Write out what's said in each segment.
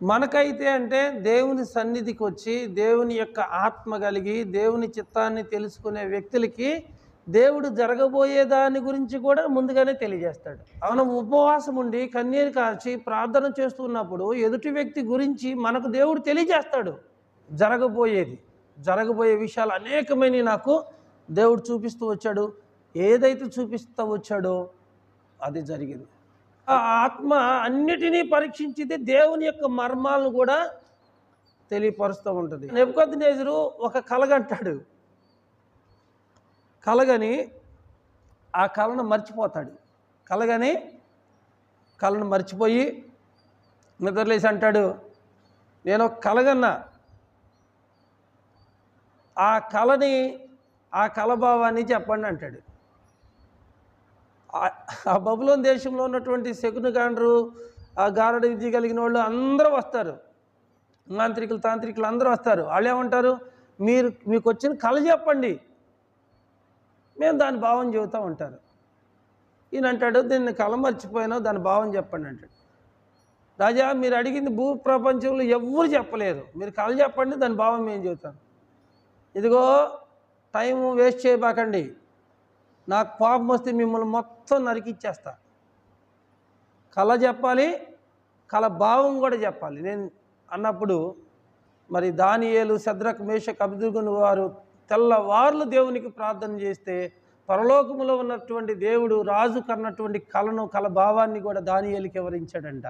మనకైతే అంటే దేవుని సన్నిధికి వచ్చి దేవుని యొక్క ఆత్మ కలిగి దేవుని చిత్తాన్ని తెలుసుకునే వ్యక్తులకి దేవుడు జరగబోయే దాని గురించి కూడా ముందుగానే తెలియజేస్తాడు. మనం ఉపవాసం ఉండి కన్నీరు కార్చి ప్రార్థన చేస్తున్నప్పుడు ఎదుటి వ్యక్తి గురించి మనకు దేవుడు తెలియజేస్తాడు. జరగబోయే విషయాలు అనేకమైన నాకు దేవుడు చూపిస్తూ వచ్చాడు. ఏదైతే చూపిస్తూ వచ్చాడో అది జరిగింది. ఆ ఆత్మ అన్నిటినీ పరీక్షించింది, దేవుని యొక్క మర్మాలను కూడా తెలియపరుస్తూ ఉంటుంది. నెబుకద్నెజరు ఒక కలగంటాడు. కలగని ఆ కళను మర్చిపోతాడు. కళను మర్చిపోయి నిద్రలేసి అంటాడు, నేను ఒక కలగన్నా, ఆ కలభావాన్ని చెప్పండి అంటాడు. ఆ బబులోన్ దేశంలో ఉన్నటువంటి శకునగాండ్రు, ఆ గారడ విద్య కలిగిన వాళ్ళు అందరూ వస్తారు. తాంత్రికులు అందరూ వస్తారు. వాళ్ళు ఏమంటారు, మీకు వచ్చిన కళ చెప్పండి, మేము దాని భావం చెబుతూ ఉంటారు. ఈయన అంటాడు, దీన్ని కళ మర్చిపోయినా దాని భావం చెప్పండి అంటాడు. రాజా, మీరు అడిగింది భూ ప్రపంచంలో ఎవ్వరు చెప్పలేరు, మీరు కళ చెప్పండి, దాని భావం మేము చెబుతాం. ఇదిగో టైం వేస్ట్ చేయబాకండి, నాకు కోపం వస్తే మిమ్మల్ని మొత్తం నరికిచ్చేస్తా. కళ చెప్పాలి, కళ భావం కూడా చెప్పాలి నేను అన్నప్పుడు మరి దానియేలు, శద్రక్, మేషక్, అబేద్నెగో వారు తెల్లవార్లు దేవునికి ప్రార్థన చేస్తే పరలోకములో ఉన్నటువంటి దేవుడు రాజు కన్నటువంటి కళ భావాన్ని కూడా దానియేలుకి వివరించాడంట.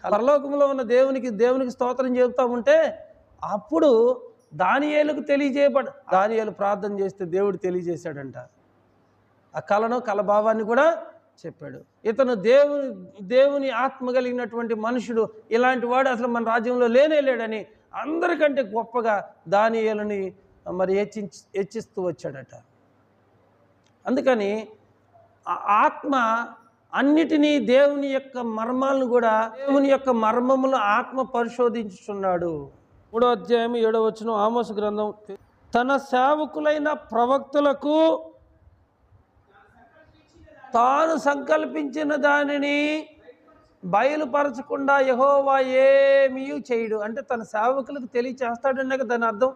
పరలోకములో ఉన్న దేవునికి స్తోత్రం చెబుతూ ఉంటే అప్పుడు దానియేలుకు దానియేలు ప్రార్థన చేస్తే దేవుడు తెలియజేశాడంట. ఆ కళ భావాన్ని కూడా చెప్పాడు. ఇతను దేవుని ఆత్మ కలిగినటువంటి మనుషుడు, ఇలాంటి వాడు అసలు మన రాజ్యంలో లేనేలేడని అందరికంటే గొప్పగా దానియేలుని మరి హెచ్చిస్తూ వచ్చాడట. అందుకని ఆ ఆత్మ అన్నిటినీ దేవుని యొక్క మర్మాలను కూడా, దేవుని యొక్క మర్మములను ఆత్మ పరిశోధించుచున్నాడు. 3వ అధ్యాయం 7వ వచనం ఆమోసు గ్రంథం, తన సేవకులైన ప్రవక్తలకు తాను సంకల్పించిన దానిని బయలుపరచకుండా యెహోవా ఏమీ చేయడు. అంటే తన సేవకులకు తెలియచేస్తాడన్నాక దాని అర్థం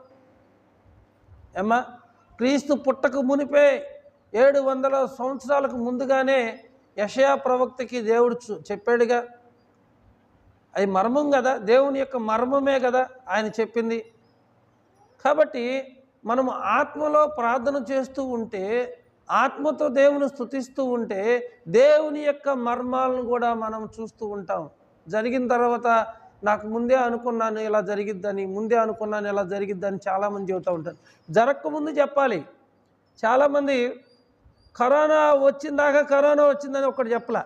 ఏమ్మా, క్రీస్తు పుట్టక మునిపే 700 సంవత్సరాలకు ముందుగానే యెషయా ప్రవక్తకి దేవుడు చెప్పాడుగా. అది మర్మం కదా, దేవుని యొక్క మర్మమే కదా ఆయన చెప్పింది. కాబట్టి మనము ఆత్మలో ప్రార్థన చేస్తూ ఉంటే, ఆత్మతో దేవుని స్తుతిస్తూ ఉంటే దేవుని యొక్క మర్మాలను కూడా మనం చూస్తూ ఉంటాం. జరిగిన తర్వాత నాకు ముందే అనుకున్నాను ఇలా జరిగిద్దని చాలామంది చెబుతూ ఉంటారు. జరగకముందు చెప్పాలి. చాలామంది కరోనా వచ్చిందని ఒకటి చెప్పారా?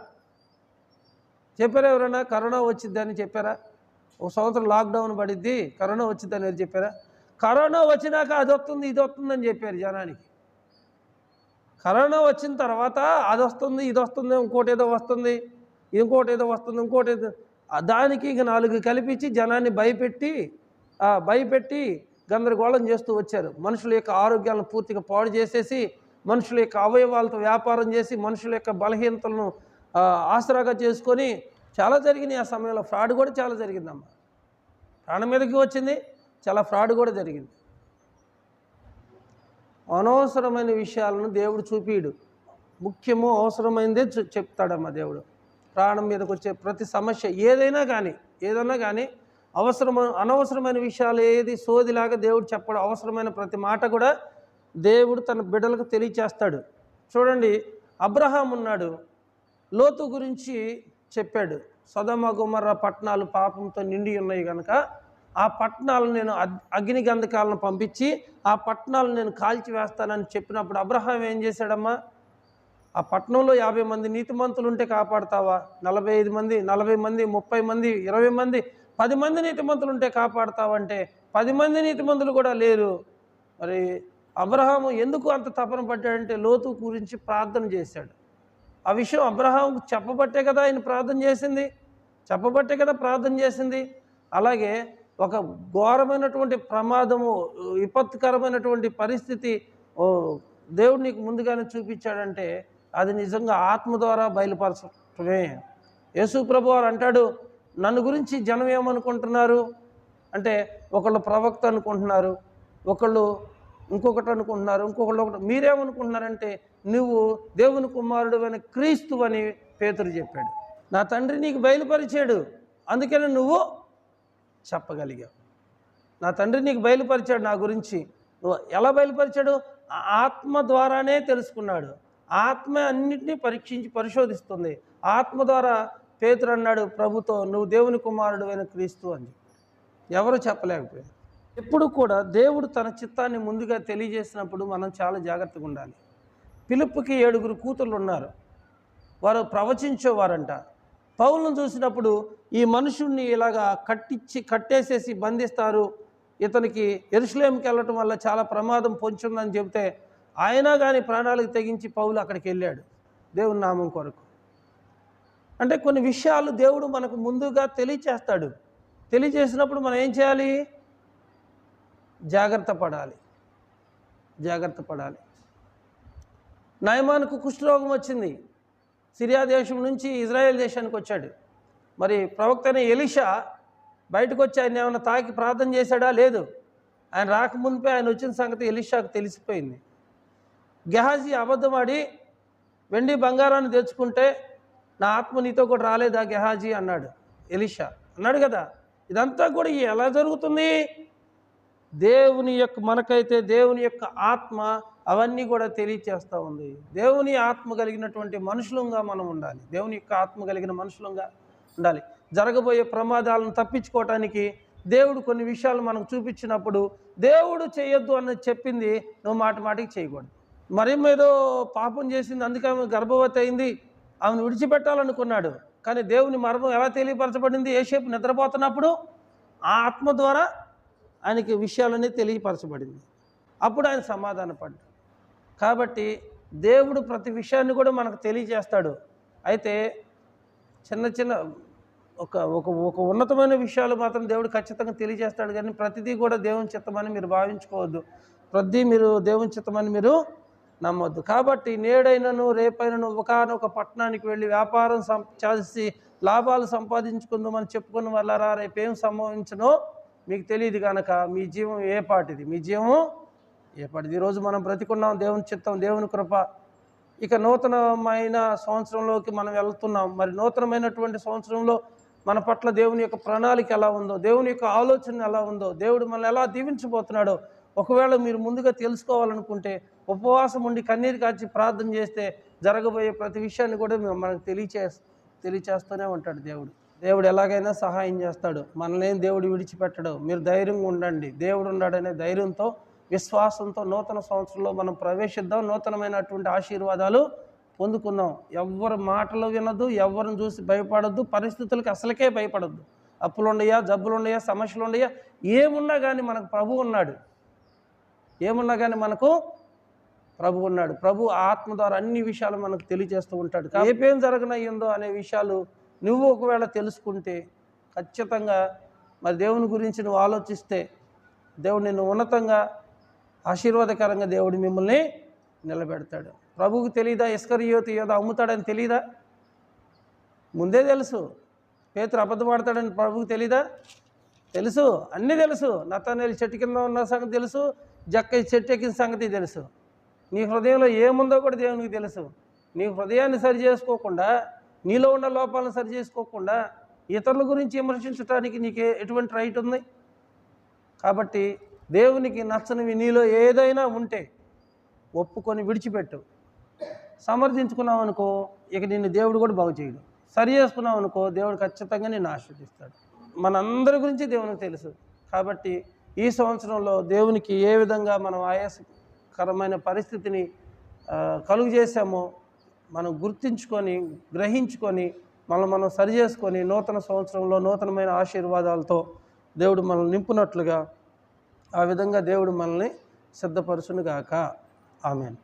ఎవరైనా కరోనా వచ్చిద్దని చెప్పారా? ఒక సంవత్సరం లాక్డౌన్ పడిద్ది, కరోనా వచ్చిద్దని ఎవరు చెప్పారా? కరోనా వచ్చినాక అది వస్తుంది ఇది వస్తుందని చెప్పారు జనానికి. కరోనా వచ్చిన తర్వాత అది వస్తుంది ఇది వస్తుంది, ఇంకోటి ఏదో వస్తుంది, దానికి ఇక 4 కల్పించి జనాన్ని భయపెట్టి గందరగోళం చేస్తూ వచ్చారు. మనుషుల యొక్క ఆరోగ్యాలను పూర్తిగా పాడు చేసేసి, మనుషుల యొక్క అవయవాలతో వ్యాపారం చేసి, మనుషుల యొక్క బలహీనతలను ఆసరాగా చేసుకొని చాలా జరిగినాయి. ఆ సమయంలో ఫ్రాడ్ కూడా చాలా జరిగిందమ్మా. ప్రాణం మీదకి వచ్చింది, చాలా ఫ్రాడ్ కూడా జరిగింది. అనవసరమైన విషయాలను దేవుడు చూపిడు, ముఖ్యము అవసరమైనదే చెప్తాడమ్మా దేవుడు. ప్రాణం మీదకి వచ్చే ప్రతి సమస్య ఏదైనా కానీ అనవసరమైన విషయాలు ఏది సోదిలాగా దేవుడు చెప్పడు. అవసరమైన ప్రతి మాట కూడా దేవుడు తన బిడ్డలకు తెలియచేస్తాడు. చూడండి, అబ్రహాం ఉన్నాడు, లోతు గురించి చెప్పాడు. సొదొమ గొమొర్రా పట్టణాలు పాపంతో నిండి ఉన్నాయి కనుక ఆ పట్టణాలను నేను అగ్ని గంధకాలను పంపించి ఆ పట్టణాలను నేను కాల్చివేస్తానని చెప్పినప్పుడు అబ్రహాం ఏం చేశాడమ్మా? ఆ పట్టణంలో 50 మంది నీతిమంతులు ఉంటే కాపాడుతావా? 45 మంది, 40 మంది, 30 మంది, 20 మంది, 10 మంది నీతిమంతులు ఉంటే కాపాడుతావంటే 10 మంది నీతిమంతులు కూడా లేరు. మరి అబ్రహాము ఎందుకు అంత తపన పడ్డాడంటే లోతు గురించి ప్రార్థన చేశాడు. ఆ విషయం అబ్రహాముకు చెప్పబట్టే కదా ఆయన ప్రార్థన చేసింది. అలాగే ఒక ఘోరమైనటువంటి ప్రమాదము, విపత్కరమైనటువంటి పరిస్థితి దేవుడు నీకు ముందుగానే చూపించాడంటే అది నిజంగా ఆత్మ ద్వారా బయలుపరచటమే. యేసు ప్రభువారు అంటాడు, నన్ను గురించి జనం ఏమనుకుంటున్నారు అంటే, ఒకళ్ళు ప్రవక్త అనుకుంటున్నారు, ఒకళ్ళు ఇంకొకటి అనుకుంటున్నారు, ఇంకొకళ్ళు ఒకటి. మీరేమనుకుంటున్నారంటే నువ్వు దేవుని కుమారుడు అని క్రీస్తు అని పేతురు చెప్పాడు. నా తండ్రి నీకు బయలుపరిచాడు, అందుకని నువ్వు చెప్పగలిగావు. నా తండ్రి నీకు బయలుపరిచాడు నా గురించి. నువ్వు ఎలా బయలుపరిచాడు? ఆత్మ ద్వారానే తెలుసుకున్నాడు. ఆత్మ అన్నింటినీ పరీక్షించి పరిశోధిస్తుంది. ఆత్మ ద్వారా పేతురు అన్నాడు ప్రభుతో, నువ్వు దేవుని కుమారుడు అయిన క్రీస్తు అని. ఎవరు చెప్పలేకపోయారు. ఎప్పుడు కూడా దేవుడు తన చిత్తాన్ని ముందుగా తెలియజేసినప్పుడు మనం చాలా జాగ్రత్తగా ఉండాలి. ఫిలిప్పుకి 7 కూతుర్లు ఉన్నారు, వారు ప్రవచించేవారంట. పౌలును చూసినప్పుడు ఈ మనుషుణ్ణి ఇలాగా కట్టేసేసి బంధిస్తారు, ఇతనికి యెరూషలేముకి వెళ్ళటం వల్ల చాలా ప్రమాదం పొంచుందని చెబితే అయినా కానీ ప్రాణాలకు తెగించి పౌలు అక్కడికి వెళ్ళాడు దేవుని నామం కొరకు. అంటే కొన్ని విషయాలు దేవుడు మనకు ముందుగా తెలియచేస్తాడు. తెలియజేసినప్పుడు మనం ఏం చేయాలి? జాగ్రత్త పడాలి. నయమానుకు కుష్ఠరోగం వచ్చింది. సిరియా దేశం నుంచి ఇజ్రాయెల్ దేశానికి వచ్చాడు. మరి ప్రవక్త అయిన ఎలీషా బయటకు వచ్చి ఆయన ఏమైనా తాకి ప్రార్థన చేశాడా? లేదు. ఆయన రాకముందే ఆయన వచ్చిన సంగతి ఎలీషాకు తెలిసిపోయింది. గెహాజీ అబద్ధమాడి వెండి బంగారాన్ని తెచ్చుకుంటే నా ఆత్మ నీతో కూడా రాలేదా గెహాజీ అన్నాడు. ఎలీషా అన్నాడు కదా. ఇదంతా కూడా ఎలా జరుగుతుంది? మనకైతే దేవుని యొక్క ఆత్మ అవన్నీ కూడా తెలియచేస్తూ ఉంది. దేవుని ఆత్మ కలిగినటువంటి మనుషులంగా మనం ఉండాలి. దేవుని యొక్క ఆత్మ కలిగిన మనుషులంగా ఉండాలి. జరగబోయే ప్రమాదాలను తప్పించుకోవటానికి దేవుడు కొన్ని విషయాలు మనకు చూపించినప్పుడు దేవుడు చేయొద్దు అన్నది చెప్పింది నువ్వు మాటికి చేయకూడదు. మరియమ్మ ఏదో పాపం చేసింది, అందుకే ఆమె గర్భవతి అయింది, ఆమెను విడిచిపెట్టాలనుకున్నాడు. కానీ దేవుని మర్మం ఎలా తెలియపరచబడింది? యేసేపు నిద్రపోతున్నప్పుడు ఆ ఆత్మ ద్వారా ఆయనకి విషయాలన్నీ తెలియపరచబడింది. అప్పుడు ఆయన సమాధానపడ్డాడు. కాబట్టి దేవుడు ప్రతి విషయాన్ని కూడా మనకు తెలియజేస్తాడు. అయితే చిన్న ఒక ఉన్నతమైన విషయాలు మాత్రం దేవుడు ఖచ్చితంగా తెలియజేస్తాడు. కానీ ప్రతిదీ కూడా దేవుని చిత్తమని మీరు భావించుకోవద్దు. మీరు దేవుని చిత్తమని మీరు నమ్మొద్దు. కాబట్టి నేడైనను రేపైనను ఒకనొక పట్టణానికి వెళ్ళి వ్యాపారం చేసి లాభాలు సంపాదించుకుందామని చెప్పుకున్న వాళ్ళరా రేపేం సంభవించనో మీకు తెలియదు కనుక మీ జీవం ఏ పాటిది. ఈరోజు మనం బ్రతికున్నాం, దేవుని చిత్తం, దేవుని కృప. ఇక నూతనమైన సంవత్సరంలోకి మనం వెళ్తున్నాం. మరి నూతనమైనటువంటి సంవత్సరంలో మన పట్ల దేవుని యొక్క ప్రణాళిక ఎలా ఉందో, దేవుని యొక్క ఆలోచన ఎలా ఉందో, దేవుడు మనల్ని ఎలా దీవించబోతున్నాడో ఒకవేళ మీరు ముందుగా తెలుసుకోవాలనుకుంటే ఉపవాసం ఉండి కన్నీరు కాచి ప్రార్థన చేస్తే జరగబోయే ప్రతి విషయాన్ని కూడా మనకు తెలియచేస్తూనే ఉంటాడు దేవుడు ఎలాగైనా సహాయం చేస్తాడు. మనల్ని దేవుడు విడిచిపెట్టడు. మీరు ధైర్యంగా ఉండండి. దేవుడు ఉన్నాడనే ధైర్యంతో, విశ్వాసంతో నూతన సంవత్సరంలో మనం ప్రవేశిద్దాం. నూతనమైనటువంటి ఆశీర్వాదాలు పొందుకుందాం. ఎవ్వరు మాటలు వినదు, ఎవరిని చూసి భయపడద్దు, పరిస్థితులకు అసలుకే భయపడద్దు. అప్పులు ఉండయా, జబ్బులు ఉండయా, సమస్యలు ఉండయా, ఏమున్నా కానీ మనకు ప్రభు ఉన్నాడు. ప్రభు ఆత్మ ద్వారా అన్ని విషయాలు మనకు తెలియజేస్తూ ఉంటాడు. ఏపేం జరగనయ్యిందో అనే విషయాలు నువ్వు ఒకవేళ తెలుసుకుంటే ఖచ్చితంగా మరి దేవుని గురించి నువ్వు ఆలోచిస్తే దేవుడు నిన్ను ఉన్నతంగా ఆశీర్వాదకరంగా దేవుడు మిమ్మల్ని నిలబెడతాడు. ప్రభువుకు తెలీదా ఇస్కరియోతు యోధ అమ్ముతాడని తెలీదా? ముందే తెలుసు. పేతురు అబద్ధపడతాడని ప్రభువుకు తెలీదా? తెలుసు, అన్నీ తెలుసు. నతనేలు చెట్టు కింద ఉన్న సంగతి తెలుసు, జక్కయ్య చెట్టు ఎక్కిన సంగతి తెలుసు. నీ హృదయంలో ఏముందో కూడా దేవునికి తెలుసు. నీ హృదయాన్ని సరి చేసుకోకుండా, నీలో ఉన్న లోపాలను సరి చేసుకోకుండా ఇతరుల గురించి విమర్శించడానికి నీకు ఎటువంటి రైట్ ఉంది? కాబట్టి దేవునికి నచ్చనివి నీలో ఏదైనా ఉంటే ఒప్పుకొని విడిచిపెట్టు. సమర్థించుకున్నావు అనుకో, ఇక నిన్ను దేవుడు కూడా బాగు చేయడు. సరి చేసుకున్నావు అనుకో, దేవుడు ఖచ్చితంగా నిన్ను ఆశీర్వదిస్తాడు. మనందరి గురించి దేవునికి తెలుసు. కాబట్టి ఈ సంవత్సరంలో దేవునికి ఏ విధంగా మనం ఆయాసకరమైన పరిస్థితిని కలుగు చేశామో మనం గుర్తించుకొని, గ్రహించుకొని, మనం సరి చేసుకొని నూతన సంవత్సరంలో నూతనమైన ఆశీర్వాదాలతో దేవుడు మనల్ని నింపునట్లుగా ఆ విధంగా దేవుడు మనల్ని సిద్ధపరచునుగాక. ఆమేన్.